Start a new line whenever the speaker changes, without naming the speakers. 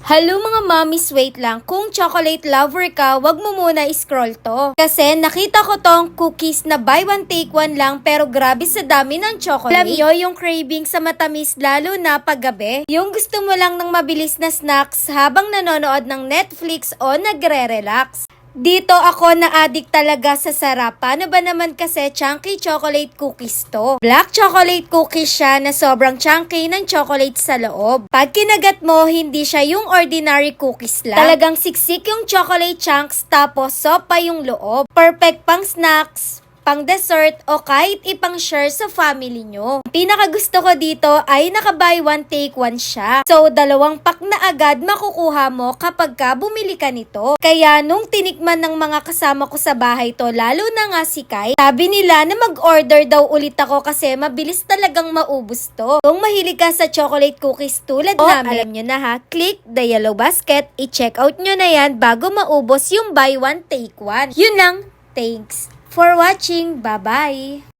Hello mga mommies, wait lang. Kung chocolate lover ka, wag mo muna scroll to. Kasi nakita ko tong cookies na buy one take one lang pero grabe sa dami ng chocolate. Alam nyo, yung craving sa matamis lalo na paggabi. Yung gusto mo lang ng mabilis na snacks habang nanonood ng Netflix o nagre-relax. Dito ako na-addict talaga sa sarap. Paano ba naman kasi chunky chocolate cookies to? Black chocolate cookies siya na sobrang chunky ng chocolate sa loob. Pag kinagat mo, hindi siya yung ordinary cookies lang. Talagang siksik yung chocolate chunks tapos soft pa yung loob. Perfect pang snacks, pang dessert o kahit ipang share sa family nyo. Ang pinakagusto ko dito ay naka-buy one take one siya. So, 2 pack na agad makukuha mo kapag ka bumili ka nito. Kaya nung tinikman ng mga kasama ko sa bahay to, lalo na nga si Kai, sabi nila na mag-order daw ulit ako kasi mabilis talagang maubos to. Kung mahilig ka sa chocolate cookies tulad namin, alam nyo na ha, click the yellow basket, i-check out nyo na yan bago maubos yung buy one take one. Yun lang, thanks for watching. Bye-bye!